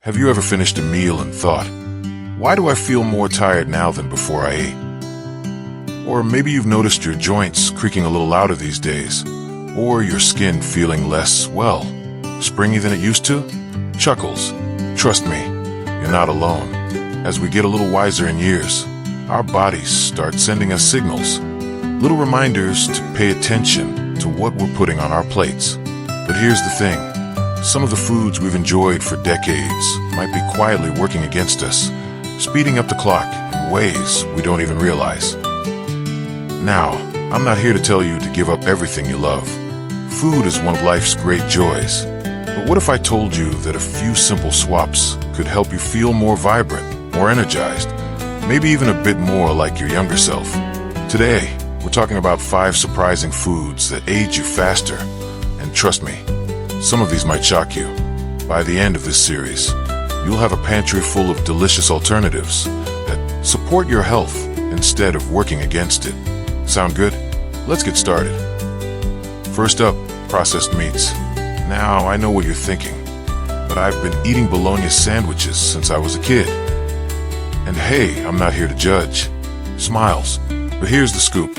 Have you ever finished a meal and thought, why do I feel more tired now than before I ate? Or maybe you've noticed your joints creaking a little louder these days, or your skin feeling less, well, springy than it used to? Chuckles. Trust me, you're not alone. As we get a little wiser in years, our bodies start sending us signals, little reminders to pay attention to what we're putting on our plates. But here's the thing. Some of the foods we've enjoyed for decades might be quietly working against us, speeding up the clock in ways we don't even realize. Now, I'm not here to tell you to give up everything you love. Food is one of life's great joys. But what if I told you that a few simple swaps could help you feel more vibrant, more energized, maybe even a bit more like your younger self? Today, we're talking about 5 surprising foods that age you faster. And trust me, some of these might shock you. By the end of this series, you'll have a pantry full of delicious alternatives that support your health instead of working against it. Sound good? Let's get started. First up, processed meats. Now, I know what you're thinking, but I've been eating bologna sandwiches since I was a kid. And hey, I'm not here to judge. Smiles. But here's the scoop.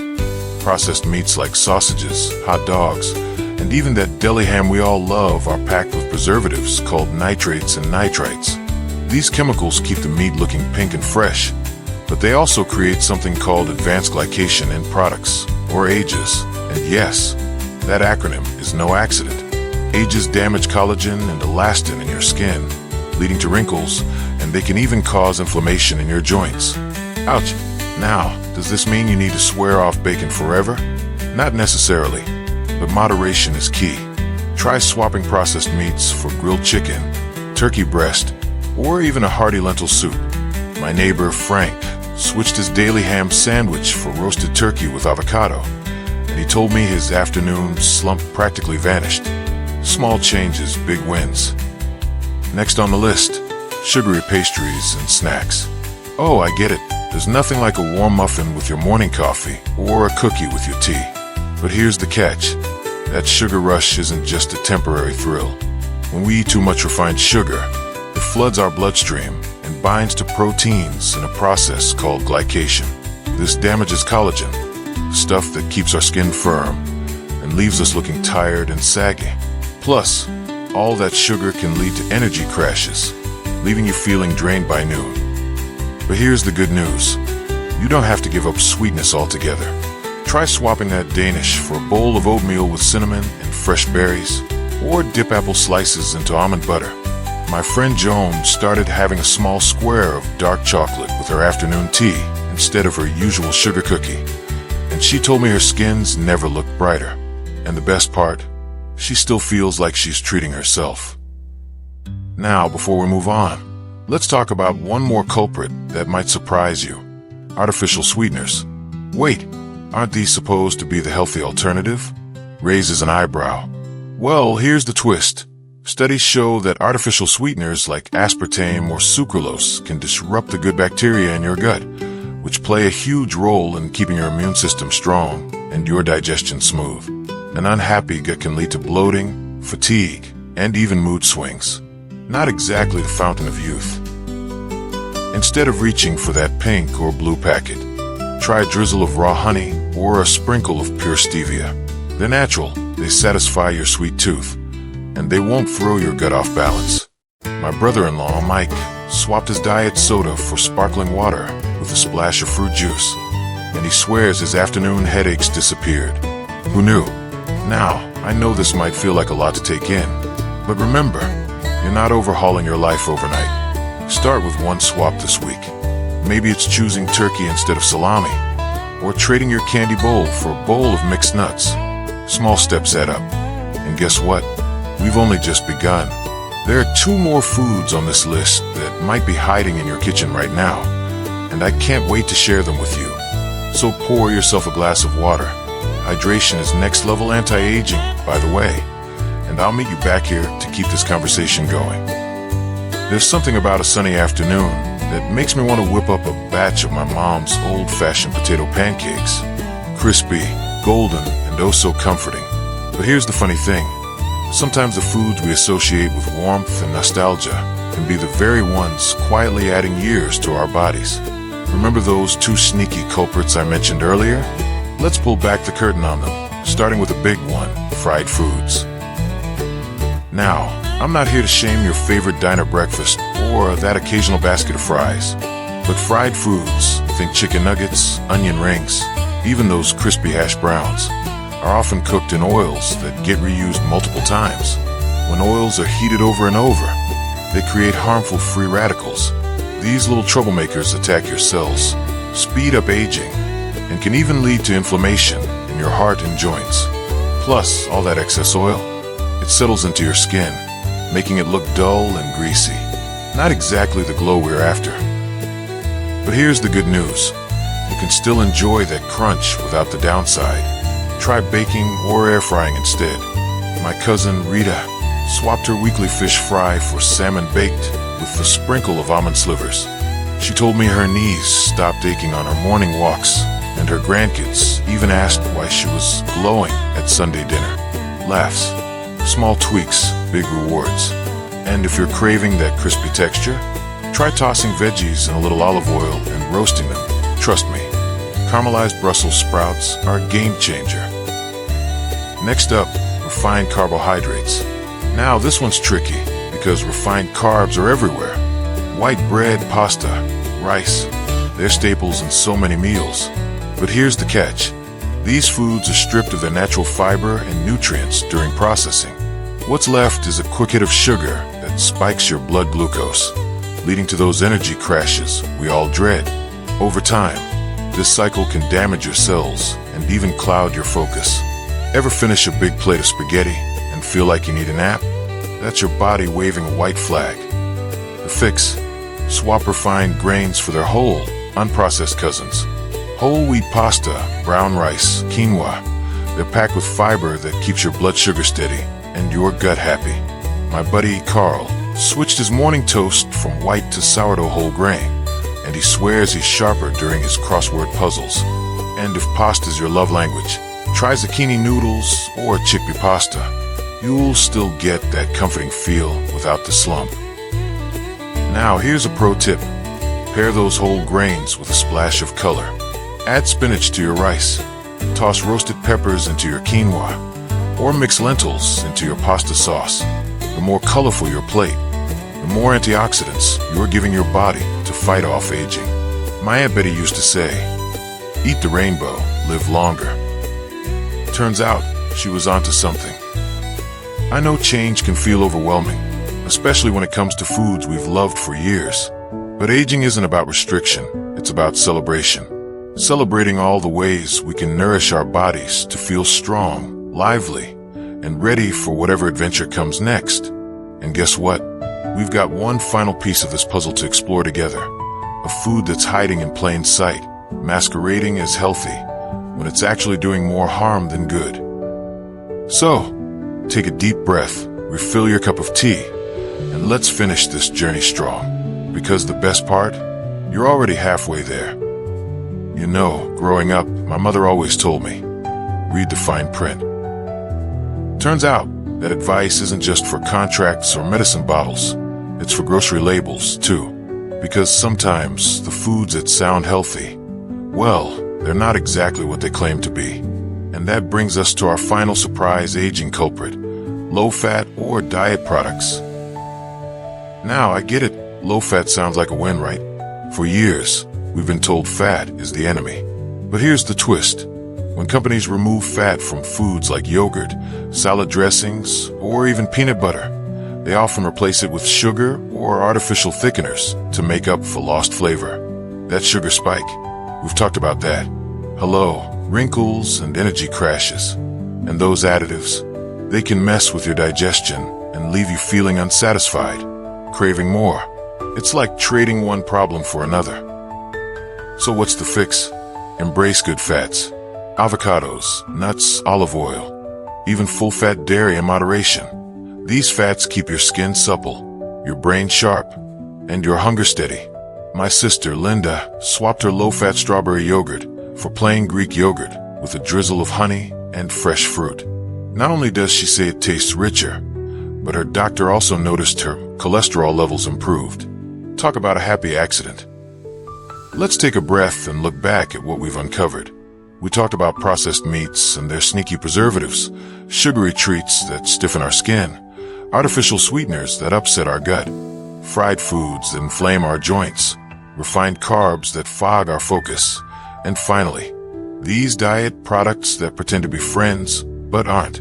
Processed meats like sausages, hot dogs, and even that deli ham we all love are packed with preservatives called nitrates and nitrites. These chemicals keep the meat looking pink and fresh, but they also create something called advanced glycation in products, or AGEs. And yes, that acronym is no accident. AGEs damage collagen and elastin in your skin, leading to wrinkles, and they can even cause inflammation in your joints. Ouch! Now, does this mean you need to swear off bacon forever? Not necessarily. But moderation is key. Try swapping processed meats for grilled chicken, turkey breast, or even a hearty lentil soup. My neighbor, Frank, switched his daily ham sandwich for roasted turkey with avocado, and he told me his afternoon slump practically vanished. Small changes, big wins. Next on the list, sugary pastries and snacks. Oh, I get it. There's nothing like a warm muffin with your morning coffee or a cookie with your tea. But here's the catch. That sugar rush isn't just a temporary thrill. When we eat too much refined sugar, it floods our bloodstream and binds to proteins in a process called glycation. This damages collagen, the stuff that keeps our skin firm and leaves us looking tired and saggy. Plus, all that sugar can lead to energy crashes, leaving you feeling drained by noon. But here's the good news. You don't have to give up sweetness altogether. Try swapping that Danish for a bowl of oatmeal with cinnamon and fresh berries, or dip apple slices into almond butter. My friend Joan started having a small square of dark chocolate with her afternoon tea instead of her usual sugar cookie, and she told me her skin's never looked brighter. And the best part, she still feels like she's treating herself. Now, before we move on, let's talk about one more culprit that might surprise you. Artificial sweeteners. Wait, aren't these supposed to be the healthy alternative? Raises an eyebrow. Well, here's the twist. Studies show that artificial sweeteners like aspartame or sucralose can disrupt the good bacteria in your gut, which play a huge role in keeping your immune system strong and your digestion smooth. An unhappy gut can lead to bloating, fatigue, and even mood swings. Not exactly the fountain of youth. Instead of reaching for that pink or blue packet, try a drizzle of raw honey or a sprinkle of pure stevia. They're natural, they satisfy your sweet tooth, and they won't throw your gut off balance. My brother-in-law, Mike, swapped his diet soda for sparkling water with a splash of fruit juice, and he swears his afternoon headaches disappeared. Who knew? Now, I know this might feel like a lot to take in, but remember, you're not overhauling your life overnight. Start with one swap this week. Maybe it's choosing turkey instead of salami, or trading your candy bowl for a bowl of mixed nuts. Small steps add up. And guess what? We've only just begun. There are 2 more foods on this list that might be hiding in your kitchen right now, and I can't wait to share them with you. So pour yourself a glass of water. Hydration is next-level anti-aging, by the way, and I'll meet you back here to keep this conversation going. There's something about a sunny afternoon that makes me want to whip up a batch of my mom's old-fashioned potato pancakes. Crispy, golden, and oh so comforting. But here's the funny thing. Sometimes the foods we associate with warmth and nostalgia can be the very ones quietly adding years to our bodies. Remember those two sneaky culprits I mentioned earlier? Let's pull back the curtain on them, starting with a big one, fried foods. Now, I'm not here to shame your favorite diner breakfast or that occasional basket of fries, but fried foods, think chicken nuggets, onion rings, even those crispy hash browns, are often cooked in oils that get reused multiple times. When oils are heated over and over, they create harmful free radicals. These little troublemakers attack your cells, speed up aging, and can even lead to inflammation in your heart and joints. Plus, all that excess oil, it settles into your skin, making it look dull and greasy. Not exactly the glow we're after. But here's the good news. You can still enjoy that crunch without the downside. Try baking or air frying instead. My cousin Rita swapped her weekly fish fry for salmon baked with a sprinkle of almond slivers. She told me her knees stopped aching on her morning walks, and her grandkids even asked why she was glowing at Sunday dinner. Laughs. Small tweaks, big rewards. And if you're craving that crispy texture, try tossing veggies in a little olive oil and roasting them. Trust me, caramelized Brussels sprouts are a game changer. Next up, refined carbohydrates. Now this one's tricky because refined carbs are everywhere. White bread, pasta, rice, they're staples in so many meals. But here's the catch. These foods are stripped of their natural fiber and nutrients during processing. What's left is a quick hit of sugar that spikes your blood glucose, leading to those energy crashes we all dread. Over time, this cycle can damage your cells and even cloud your focus. Ever finish a big plate of spaghetti and feel like you need a nap? That's your body waving a white flag. The fix? Swap refined grains for their whole, unprocessed cousins. Whole wheat pasta, brown rice, quinoa. They're packed with fiber that keeps your blood sugar steady and your gut happy. My buddy Carl switched his morning toast from white to sourdough whole grain, and he swears he's sharper during his crossword puzzles. And if pasta's your love language, try zucchini noodles or chickpea pasta. You'll still get that comforting feel without the slump. Now here's a pro tip. Pair those whole grains with a splash of color. Add spinach to your rice. Toss roasted peppers into your quinoa, or mix lentils into your pasta sauce. The more colorful your plate, the more antioxidants you're giving your body to fight off aging. My Aunt Betty used to say, eat the rainbow, live longer. Turns out, she was onto something. I know change can feel overwhelming, especially when it comes to foods we've loved for years. But aging isn't about restriction, it's about celebration. Celebrating all the ways we can nourish our bodies to feel strong, lively, and ready for whatever adventure comes next. And guess what? We've got one final piece of this puzzle to explore together. A food that's hiding in plain sight, masquerading as healthy, when it's actually doing more harm than good. So, take a deep breath, refill your cup of tea, and let's finish this journey strong. Because the best part? You're already halfway there. You know, growing up, my mother always told me, read the fine print. Turns out that advice isn't just for contracts or medicine bottles. It's for grocery labels, too. Because sometimes the foods that sound healthy, well, they're not exactly what they claim to be. And that brings us to our final surprise aging culprit, low-fat or diet products. Now, I get it. Low-fat sounds like a win, right? For years, we've been told fat is the enemy. But here's the twist. When companies remove fat from foods like yogurt, salad dressings, or even peanut butter, they often replace it with sugar or artificial thickeners to make up for lost flavor. That sugar spike, we've talked about that. Hello, wrinkles and energy crashes. And those additives, they can mess with your digestion and leave you feeling unsatisfied, craving more. It's like trading one problem for another. So what's the fix? Embrace good fats. Avocados, nuts, olive oil, even full-fat dairy in moderation. These fats keep your skin supple, your brain sharp, and your hunger steady. My sister, Linda, swapped her low-fat strawberry yogurt for plain Greek yogurt with a drizzle of honey and fresh fruit. Not only does she say it tastes richer, but her doctor also noticed her cholesterol levels improved. Talk about a happy accident. Let's take a breath and look back at what we've uncovered. We talked about processed meats and their sneaky preservatives, sugary treats that stiffen our skin, artificial sweeteners that upset our gut, fried foods that inflame our joints, refined carbs that fog our focus, and finally, these diet products that pretend to be friends but aren't.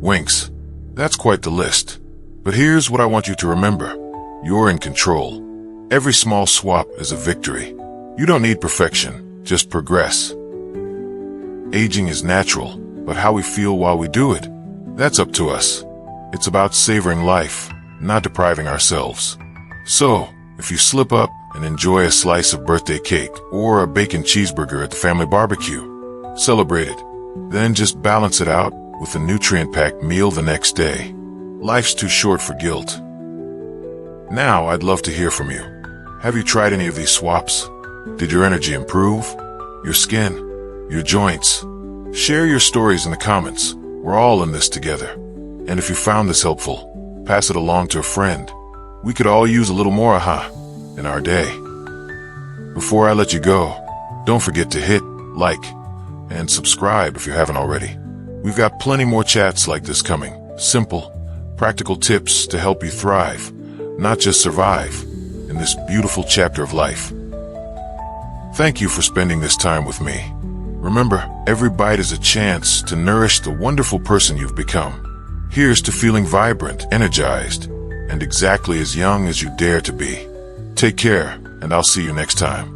Winks. That's quite the list. But here's what I want you to remember. You're in control. Every small swap is a victory. You don't need perfection, just progress. Aging is natural, but how we feel while we do it, that's up to us. It's about savoring life, not depriving ourselves. So, if you slip up and enjoy a slice of birthday cake or a bacon cheeseburger at the family barbecue, celebrate it. Then just balance it out with a nutrient-packed meal the next day. Life's too short for guilt. Now, I'd love to hear from you. Have you tried any of these swaps? Did your energy improve? Your skin? Your joints? Share your stories in the comments. We're all in this together. And if you found this helpful, pass it along to a friend. We could all use a little more aha in our day. Before I let you go, don't forget to hit like and subscribe if you haven't already. We've got plenty more chats like this coming. Simple, practical tips to help you thrive, not just survive, in this beautiful chapter of life. Thank you for spending this time with me. Remember, every bite is a chance to nourish the wonderful person you've become. Here's to feeling vibrant, energized, and exactly as young as you dare to be. Take care, and I'll see you next time.